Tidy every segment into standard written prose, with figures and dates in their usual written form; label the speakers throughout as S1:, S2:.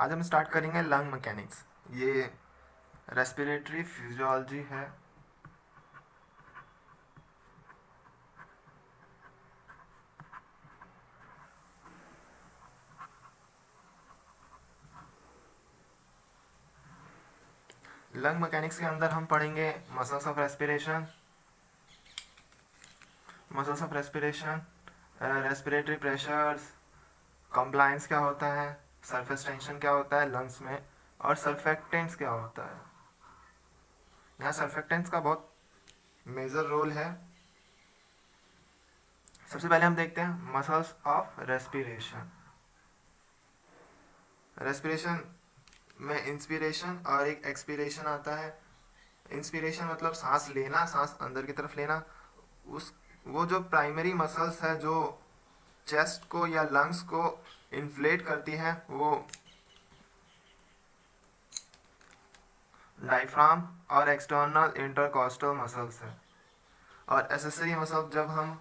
S1: आज हम स्टार्ट करेंगे लंग मैकेनिक्स। ये रेस्पिरेटरी फिजियोलॉजी है। लंग मैकेनिक्स के अंदर हम पढ़ेंगे muscles of respiration, respiratory pressures, compliance क्या होता है, सरफेस टेंशन क्या होता है लंग्स में, और सर्फेक्टेंट्स क्या होता है। यहाँ सर्फेक्टेंट्स का बहुत मेजर रोल है। सबसे पहले हम देखते हैं मसल्स ऑफ रेस्पिरेशन। रेस्पिरेशन में इंस्पिरेशन और एक एक्सपिरेशन आता है। इंस्पिरेशन मतलब सांस लेना, सांस अंदर की तरफ लेना। उस वो जो प्राइमरी मसल्स है जो चेस्ट को या लंग्स को इन्फ्लेट करती है वो डायफ्राम और एक्सटर्नल इंटरकॉस्टल मसल्स है। और एसेसरी मसल जब हम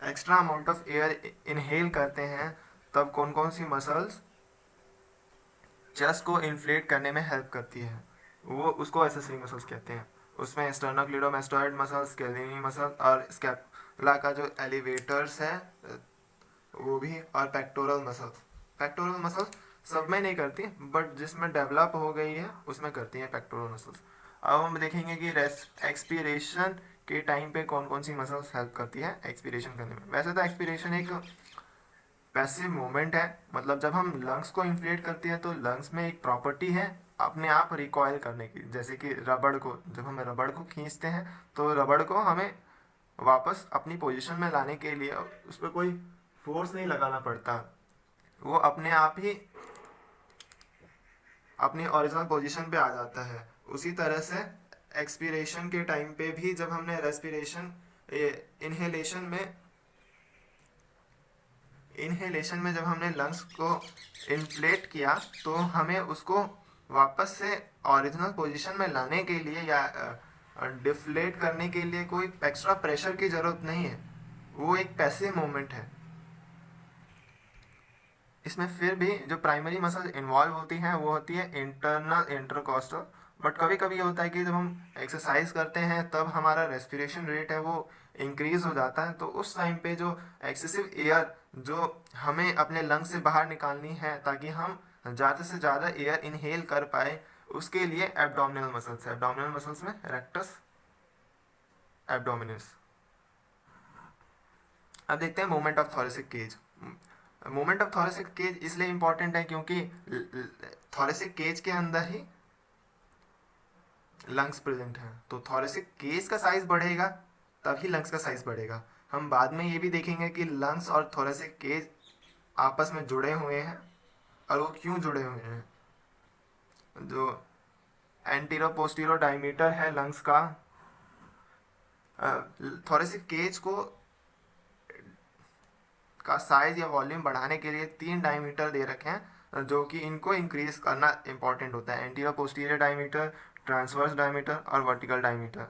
S1: extra amount of air inhale करते हैं तब कौन कौन सी मसल्स चेस्ट को इन्फ्लेट करने में हेल्प करती है, वो उसको एसेसरी मसल्स कहते हैं। उसमें स्टर्नोक्लिडोमास्टोइड मसल, स्केलेटनी मसल और स्कैपुला का जो एलिवेटर्स है वो भी, और पेक्टोरल मसल्स। पेक्टोरल मसल्स सब में नहीं करती बट जिसमें डेवलप हो गई है उसमें करती हैं पेक्टोरल मसल्स। अब हम देखेंगे कि एक्सपीरेशन के टाइम पे कौन कौन सी मसल्स हेल्प करती है एक्सपीरेशन करने में। वैसे तो एक्सपीरेशन एक पैसिव मूवमेंट है, मतलब जब हम लंग्स को इन्फ्लेट करते हैं तो लंग्स में एक प्रॉपर्टी है अपने आप रिकॉयल करने की। जैसे कि रबड़ को, जब हम रबड़ को खींचते हैं तो रबड़ को हमें वापस अपनी पोजीशन में लाने के लिए उस पर कोई फोर्स नहीं लगाना पड़ता, वो अपने आप ही अपनी ओरिजिनल पोजीशन पे आ जाता है। उसी तरह से एक्सपीरेशन के टाइम पे भी जब हमने रेस्पिरेशन इनहेलेशन में जब हमने लंग्स को इन्फ्लेट किया तो हमें उसको वापस से ओरिजिनल पोजीशन में लाने के लिए या डिफ्लेट करने के लिए कोई एक्स्ट्रा प्रेशर की ज़रूरत नहीं है, वो एक पैसिव मूवमेंट है। इसमें फिर भी जो प्राइमरी मसल इन्वॉल्व होती हैं वो होती है इंटरनल इंटरकॉस्टल। बट कभी कभी ये होता है कि जब हम एक्सरसाइज करते हैं तब हमारा रेस्पिरेशन रेट है वो इंक्रीज हो जाता है, तो उस टाइम पे जो एक्सेसिव एयर जो हमें अपने लंग से बाहर निकालनी है ताकि हम ज़्यादा से ज़्यादा एयर इनहेल कर पाए, उसके लिए एब्डोमिनल मसल्स में रेक्टस एब्डोमिनस। अब देखते हैं movement of thoracic cage. Movement of thoracic cage इसलिए इंपॉर्टेंट है क्योंकि थोरेसिक केज के अंदर ही लंग्स प्रेजेंट हैं, तो थोरेसिक केज का साइज बढ़ेगा तभी लंग्स का साइज बढ़ेगा। हम बाद में ये भी देखेंगे कि लंग्स और थोरेसिक केज आपस में जुड़े हुए हैं और वो क्यों जुड़े हुए हैं। जो एंटीरो पोस्टीरो डायमीटर है लंग्स का, थोरेसिक केज का साइज या वॉल्यूम बढ़ाने के लिए 3 डायमीटर दे रखे हैं जो कि इनको इंक्रीज करना इंपॉर्टेंट होता है। Anterior posterior diameter, transverse diameter और वर्टिकल डायमीटर।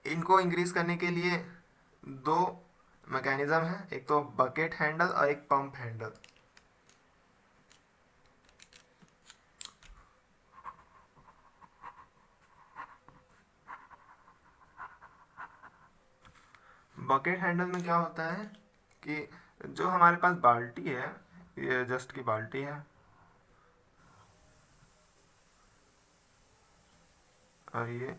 S1: इनको इंक्रीज करने के लिए दो मैकेनिज्म है, एक तो बकेट हैंडल और एक पंप हैंडल। बकेट हैंडल में क्या होता है कि जो हमारे पास बाल्टी है, ये जस्ट की बाल्टी है और ये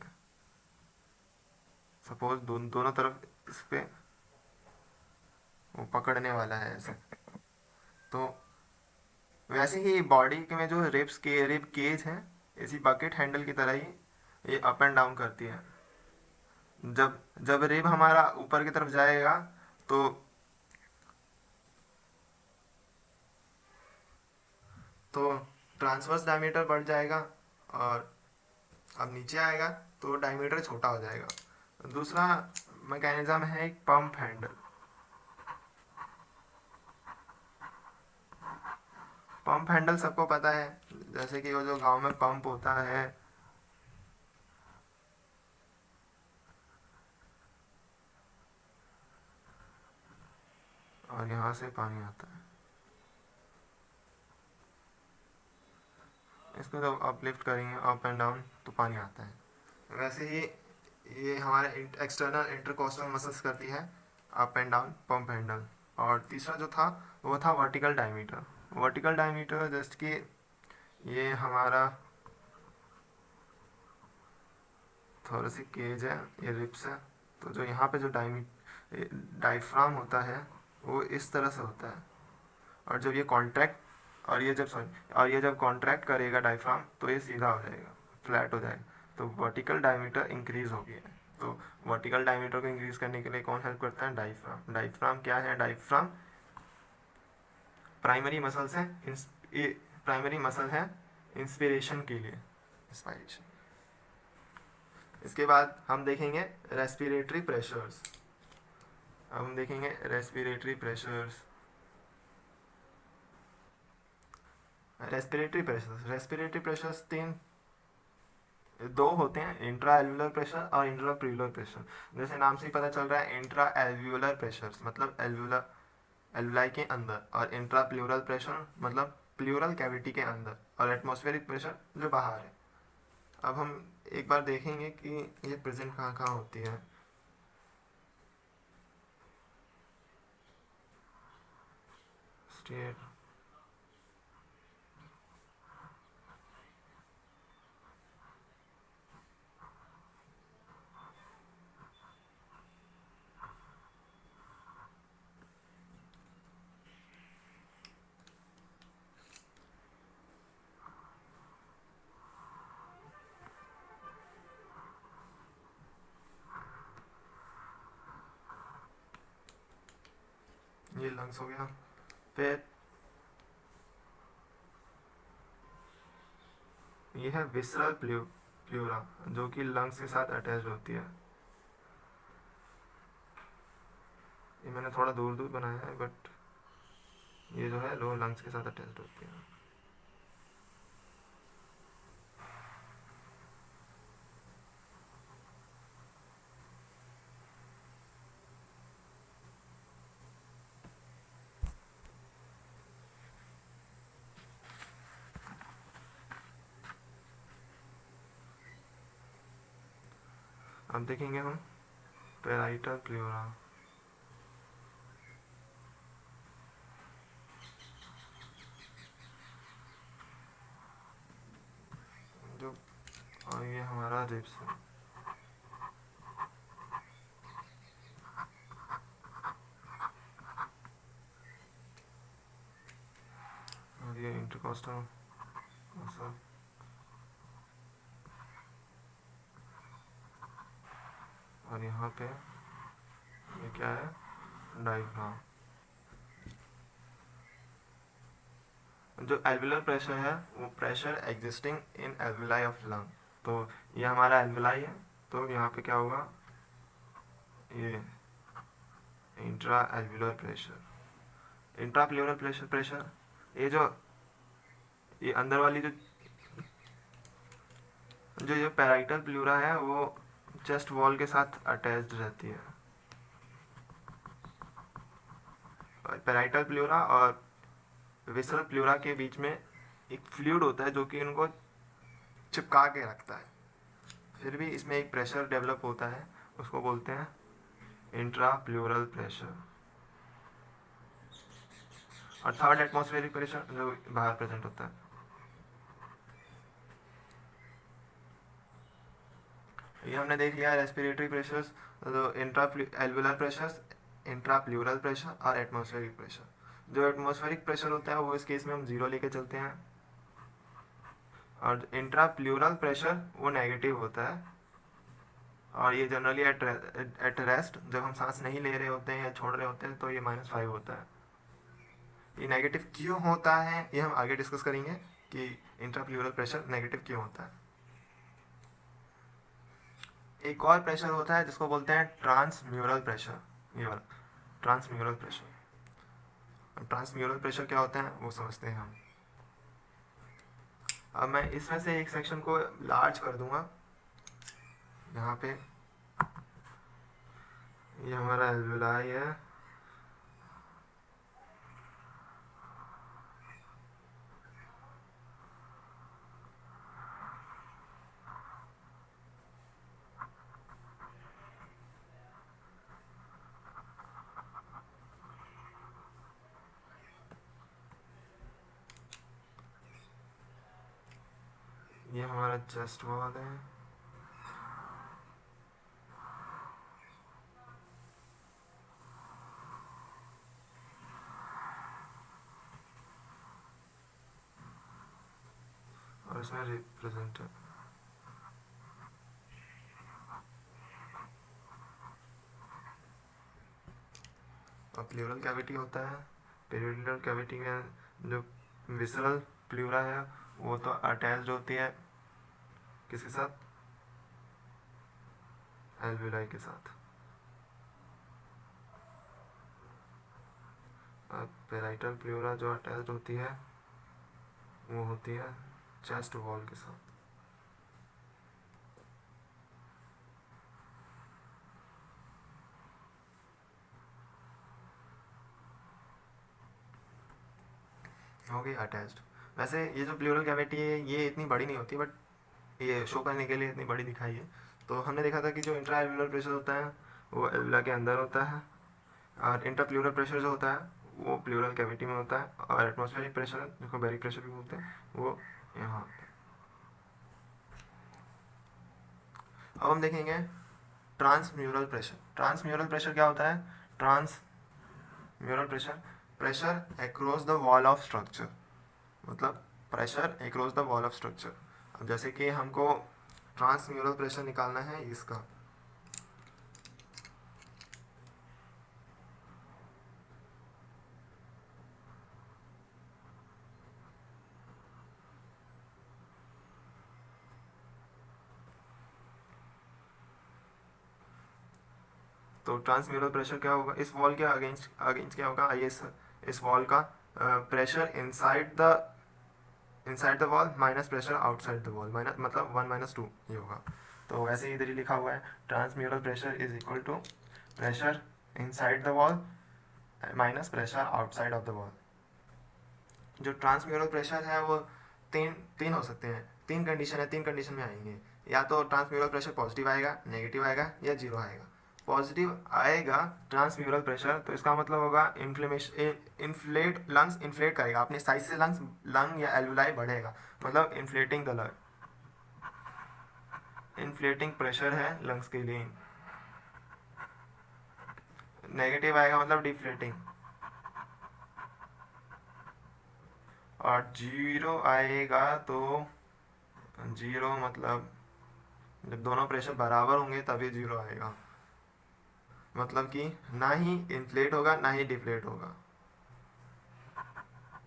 S1: सपोज दोनों तरफ इस पे वो पकड़ने वाला है ऐसे, तो वैसे ही बॉडी के में जो रिब केज है इसी बकेट हैंडल की तरह ही ये अप एंड डाउन करती है। जब जब रिब हमारा ऊपर की तरफ जाएगा तो ट्रांसवर्स डायमीटर बढ़ जाएगा, और अब नीचे आएगा तो डायमीटर छोटा हो जाएगा। दूसरा मैकेनिज्म है एक पंप हैंडल। पंप हैंडल सबको पता है, जैसे कि वो जो गांव में पंप होता है और यहाँ से पानी आता है। इसको जब अपलिफ्ट करेंगे अप एंड डाउन तो पानी आता है। वैसे ही ये हमारे एक्सटर्नल इंटरकोस्टल मसल्स करती है up and down pump handle. और तीसरा जो था वो था vertical diameter. Vertical diameter just कि ये हमारा थोरेसिक केज है, ये रिब्स है, तो जो यहाँ पे जो डायफ्राम होता है वो इस तरह से होता है। और जब ये कॉन्ट्रैक्ट और ये जब कॉन्ट्रैक्ट करेगा डायफ्राम तो ये सीधा हो जाएगा, फ्लैट हो जाएगा, तो वर्टिकल डायमीटर इंक्रीज हो गया है। तो वर्टिकल डायमीटर को इंक्रीज करने के लिए कौन हेल्प करता है? डायफ्राम। डायफ्राम क्या है? डायफ्राम प्राइमरी मसल्स है, प्राइमरी मसल है इंस्पिरेशन के लिए, इंस्पायरेशन। इसके बाद हम देखेंगे रेस्पिरेटरी प्रेशर्स। अब हम देखेंगे रेस्पिरेटरी प्रेशर्स। रेस्पिरेटरी प्रेशर्स दो होते हैं, इंट्रा एल्वुलर प्रेशर और इंट्रा प्लूरल प्रेशर। जैसे नाम से ही पता चल रहा है, इंट्रा एल्वुलर प्रेशर मतलब एल्वुलाई के अंदर, और इंट्रा प्लूरल प्रेशर मतलब प्लूरल कैविटी के अंदर, और एटमॉस्फेरिक प्रेशर जो बाहर है। अब हम एक बार देखेंगे कि ये प्रेजेंट कहाँ कहाँ होती है। स्टेट ये लंग्स हो गया। फिर ये है विसरल प्लूरा जो कि लंग्स के साथ अटैच होती है। ये मैंने थोड़ा दूर दूर बनाया है, बट ये जो है लो लंग्स के साथ अटैच होती है। अब देखेंगे हम पैराइटल प्लूरा। जो और ये हमारा रिब्स है। और ये इंटरकोस्टल मसल। और यहाँ पे ये क्या है? डायफ्राम। जो एल्वुलर प्रेशर है वो pressure existing in alveoli of lung. तो ये हमारा एल्वुलाई है, तो यहाँ पे क्या होगा? ये intra alveolar pressure, intrapleural pressure. ये अंदर वाली जो ये पैराइटल प्लूरा है वो चेस्ट वॉल के साथ अटैच्ड रहती है। पैराइटल प्लूरा और विसरल प्लूरा के बीच में एक फ्लूइड होता है जो कि उनको चिपका के रखता है। फिर भी इसमें एक प्रेशर डेवलप होता है, उसको बोलते हैं इंट्रा प्लूरल प्रेशर। और थर्ड एटमॉस्फेरिक प्रेशर जो बाहर प्रेजेंट होता है। ये हमने देख लिया रेस्पिरेटरी प्रेशर्स, तो intra alveolar pressures, intra plural pressure और एटमॉस्फेरिक प्रेशर। जो एटमॉस्फेरिक प्रेशर होता है वो इस केस में हम 0 लेके चलते हैं, और इंट्रा प्लूरल प्रेशर वो नेगेटिव होता है। और ये जनरली एट रेस्ट, जब हम सांस नहीं ले रहे होते हैं या छोड़ रहे होते हैं, तो ये -5 होता है। ये नेगेटिव क्यों होता है ये हम आगे डिस्कस करेंगे कि इंट्रा प्लूरल प्रेशर नेगेटिव क्यों होता है। एक और प्रेशर होता है जिसको बोलते हैं ट्रांसम्यूरल प्रेशर। ये वाला ट्रांसम्यूरल प्रेशर। ट्रांसम्यूरल प्रेशर क्या होता है वो समझते हैं हम। अब मैं इसमें से एक सेक्शन को लार्ज कर दूंगा। यहाँ पे ये हमारा एल्वुलाई है, ये हमारा चेस्ट वॉल है, और इसमें रिप्रेजेंट है। और प्लूरल कैविटी होता है, पेरियोडिकल कैविटी में जो विसरल प्लूरा है वो तो अटैच्ड होती है किसके साथ, एल्विलाई के साथ। पेराइटल प्लूरा जो अटैच्ड होती है वो होती है चेस्ट वॉल के साथ। हो गई अटैच्ड। वैसे ये जो प्लूरल कैविटी है ये इतनी बड़ी नहीं होती, बट ये शो करने के लिए इतनी बड़ी दिखाई है। तो हमने देखा था कि जो इंट्रा एल्वुलर प्रेशर होता है वो एल्वुला के अंदर होता है, और इंटर प्लूरल प्रेशर जो होता है वो प्लूरल कैविटी में होता है, और एटमॉस्फेरिक प्रेशर जिसको बैरिक प्रेशर भी बोलते हैं वो यहाँ होता है। अब हम देखेंगे ट्रांसम्यूरल प्रेशर। ट्रांसम्यूरल प्रेशर क्या होता है? Transmural pressure, pressure across the wall of structure, मतलब pressure across the wall of structure. अब जैसे कि हमको ट्रांसम्यूरल प्रेशर निकालना है इसका, तो ट्रांसम्यूरल प्रेशर क्या होगा इस वॉल के अगेंस्ट, क्या होगा? आइए इस वॉल का pressure inside the wall minus pressure outside the wall, minus मतलब 1 - 2 ये होगा। तो वैसे ही इधर ही लिखा हुआ है transmural pressure is equal to pressure inside the wall minus pressure outside of the wall. जो ट्रांसम्यूरल प्रेशर है वो तीन हो सकते हैं, तीन कंडीशन है, तीन कंडीशन में आएंगे। या तो ट्रांसम्यूरल प्रेशर पॉजिटिव आएगा, नेगेटिव आएगा या जीरो आएगा। पॉजिटिव आएगा ट्रांसम्यूरल प्रेशर तो इसका मतलब होगा इन्फ्लेट, लंग्स इन्फ्लेट करेगा, अपने साइज से लंग या एल्वुलाई बढ़ेगा, मतलब inflating the lung, inflating pressure है लंग्स के लिए। नेगेटिव आएगा मतलब डिफ्लेटिंग, और जीरो आएगा तो जीरो मतलब जब दोनों प्रेशर बराबर होंगे तभी जीरो आएगा, मतलब कि ना ही इन्फ्लेट होगा ना ही डिफ्लेट होगा,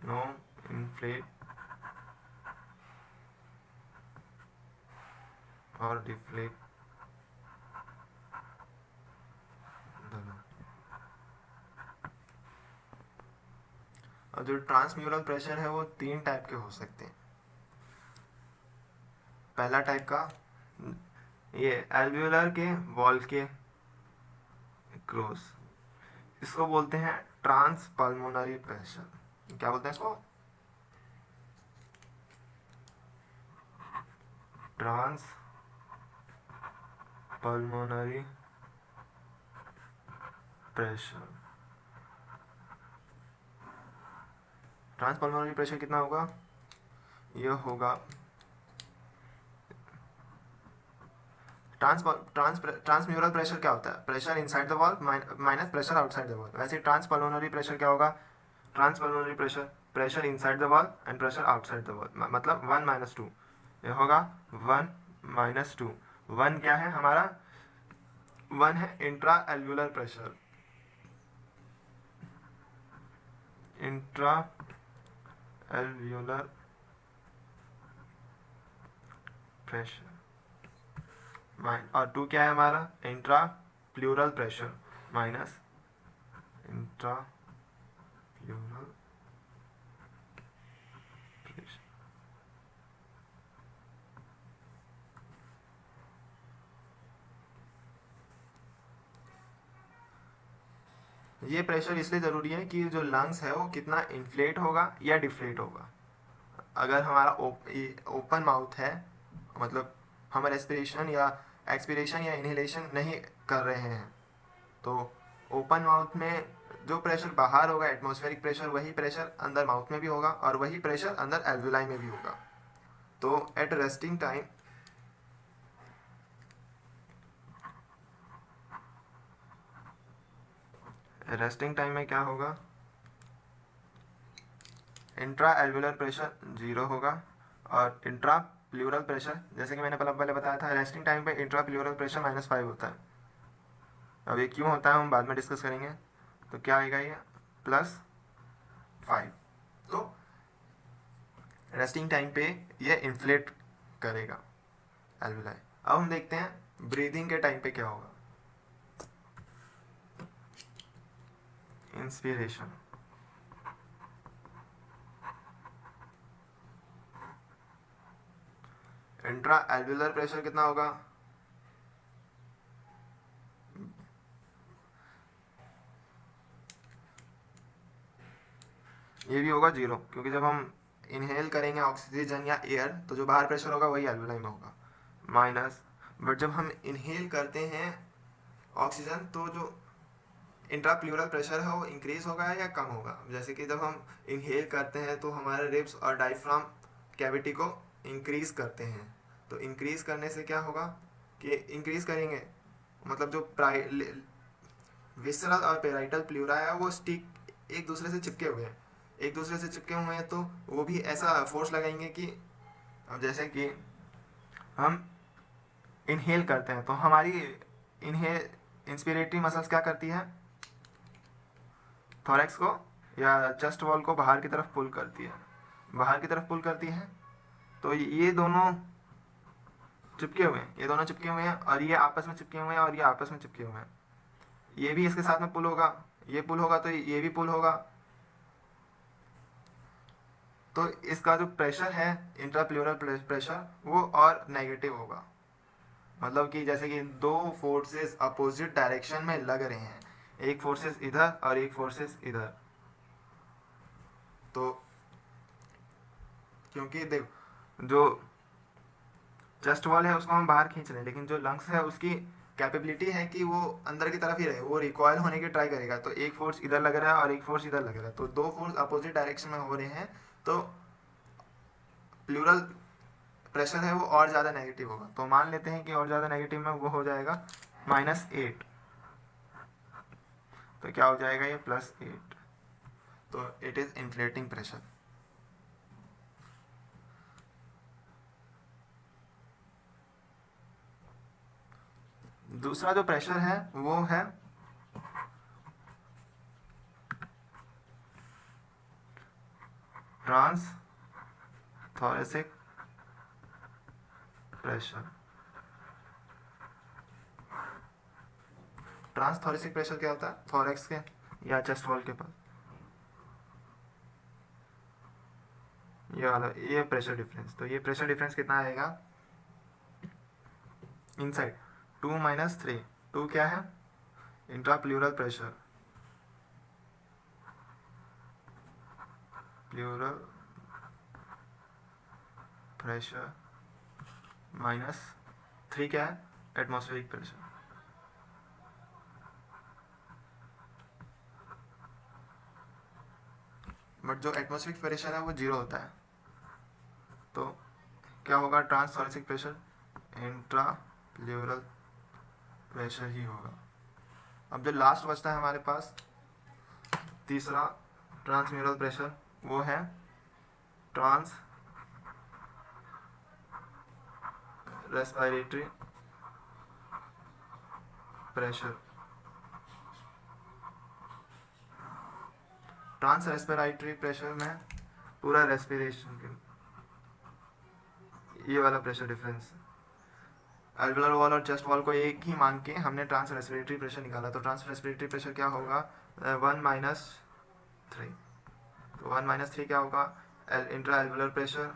S1: नो इन्फ्लेट और डिफ्लेट। और जो ट्रांसम्यूरल प्रेशर है वो तीन टाइप के हो सकते हैं। पहला टाइप का ये एल्वियोलर के वॉल के क्रॉस, इसको बोलते हैं ट्रांस पल्मोनरी प्रेशर। क्या बोलते हैं इसको? Trans pulmonary pressure. Trans pulmonary pressure कितना होगा? यह होगा ट्रांसम्यूरल प्रेशर क्या होता है? Pressure inside the wall minus pressure outside the wall. वैसे ट्रांस पल्मोनरी प्रेशर क्या होगा? Trans pulmonary pressure, pressure inside the wall and pressure outside the wall, मतलब 1 - 2 ये होगा 1 - 2। 1 क्या है हमारा? 1 है intra alveolar pressure, intra alveolar pressure, और 2 क्या है हमारा? Intra plural pressure minus intra plural pressure. ये प्रेशर इसलिए ज़रूरी है कि जो लंग्स है वो कितना इन्फ्लेट होगा या डिफ्लेट होगा। अगर हमारा ओपन माउथ है, मतलब हम रेस्पिरेशन या एक्सपिरेशन या इनहेलेशन नहीं कर रहे हैं, तो ओपन माउथ में जो प्रेशर बाहर होगा एटमॉस्फेरिक प्रेशर, वही प्रेशर अंदर माउथ में भी होगा और वही प्रेशर अंदर एल्वुलाई में भी होगा। तो एट रेस्टिंग टाइम में क्या होगा, इंट्रा एल्वुलर प्रेशर 0 होगा और इंट्रा प्लूरल प्रेशर, जैसे कि मैंने पहले बताया था, रेस्टिंग टाइम पे इंट्रा प्लूरल प्रेशर -5 होता है। अब ये क्यों होता है हम बाद में डिस्कस करेंगे। तो क्या आएगा ये +5। तो रेस्टिंग टाइम पे ये इन्फ्लेट करेगा एल्वुलाई। अब हम देखते हैं ब्रीदिंग के टाइम पे क्या होगा। इंस्पिरेशन, इंट्रा एल्वुलर प्रेशर कितना होगा, ये भी होगा 0, क्योंकि जब हम इनहेल करेंगे ऑक्सीजन या एयर तो जो बाहर प्रेशर होगा वही एल्वुलाई में होगा माइनस। बट जब हम इनहेल करते हैं ऑक्सीजन तो जो इंट्राप्लूरल प्रेशर है वो इंक्रीज होगा या कम होगा। जैसे कि जब हम इनहेल करते हैं तो हमारे रिब्स और डायफ्राम कैविटी को इंक्रीज करते हैं, तो इंक्रीज करने से क्या होगा कि इंक्रीज करेंगे मतलब जो विसरल और पेराइटल प्लूरा है वो स्टिक एक दूसरे से चिपके हुए हैं, एक दूसरे से चिपके हुए हैं, तो वो भी ऐसा फोर्स लगाएंगे कि अब जैसे कि हम इनहेल करते हैं तो हमारी इनहेल इंस्पिरेटरी मसल्स क्या करती है, थोरैक्स को या चेस्ट वॉल को बाहर की तरफ पुल करती है, बाहर की तरफ पुल करती है। तो ये दोनों चिपके हुए हैं, ये दोनों चिपके हुए हैं और ये आपस में चिपके हुए हैं और ये आपस में चिपके हुए हैं। ये भी इसके साथ में पुल होगा, ये पुल होगा तो ये भी पुल होगा। तो इसका जो प्रेशर है इंट्राप्लूरल प्रेशर वो और नेगेटिव होगा, मतलब कि जैसे कि दो फोर्सेस अपोजिट डायरेक्शन में लग रहे हैं, एक फोर्सेस इधर और एक फोर्सेस इधर। तो क्योंकि देखो जो चेस्ट वॉल है उसको हम बाहर खींच रहे हैं, लेकिन जो लंग्स है उसकी कैपेबिलिटी है कि वो अंदर की तरफ ही रहे, वो रिकॉयल होने की ट्राई करेगा। तो एक फोर्स इधर लग रहा है और एक फोर्स इधर लग रहा है, तो दो फोर्स अपोजिट डायरेक्शन में हो रहे हैं, तो प्लूरल प्रेशर है वो और ज़्यादा नेगेटिव होगा। तो मान लेते हैं कि और ज़्यादा नेगेटिव में वो हो जाएगा -8, तो क्या हो जाएगा ये +8। तो इट इज इन्फ्लेटिंग प्रेशर। दूसरा जो प्रेशर है वो है trans thoracic pressure. Trans thoracic pressure क्या होता है, थोरैक्स के या चेस्ट वॉल के पास ये वाला, ये प्रेशर डिफरेंस। तो ये प्रेशर डिफरेंस कितना आएगा इनसाइड 2 - 3। 2 क्या है, इंट्राप्लूरल प्रेशर, प्लूरल प्रेशर -3 क्या है, एटमॉस्फेरिक प्रेशर। बट जो एटमॉस्फेरिक प्रेशर है वो 0 होता है, तो क्या होगा trans thoracic pressure intrapleural pressure ही होगा। अब जो लास्ट बचता है हमारे पास तीसरा ट्रांसम्यूरल प्रेशर, वो है trans respiratory pressure. Trans respiratory pressure में पूरा रेस्पिरेशन के ये वाला प्रेशर डिफरेंस, एल्वुलर वॉल और चेस्ट वॉल को एक ही मान के हमने ट्रांस रेस्पिरेटरी प्रेशर निकाला। तो ट्रांस रेस्पिरेटरी प्रेशर क्या होगा 1 - 3। तो 1 - 3 क्या होगा, intra alveolar pressure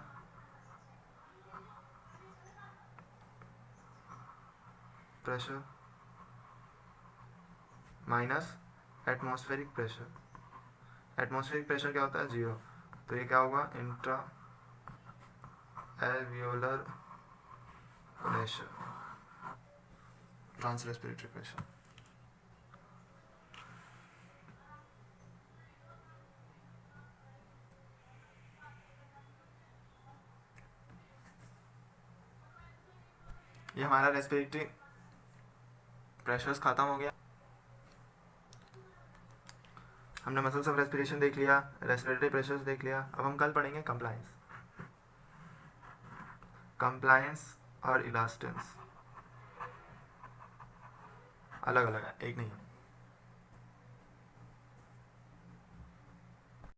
S1: minus atmospheric pressure. Atmospheric pressure क्या होता है 0, तो ये क्या होगा intra alveolar pressure, trans respiratory pressure. ये हमारा रेस्पिरेटरी प्रेशर्स खत्म हो गया। हमने मसल्स ऑफ रेस्पिरेशन देख लिया, रेस्पिरेटरी प्रेशर्स देख लिया। अब हम कल पढ़ेंगे कंप्लायंस, कंप्लायंस और इलास्टेंस अलग अलग है, एक नहीं है।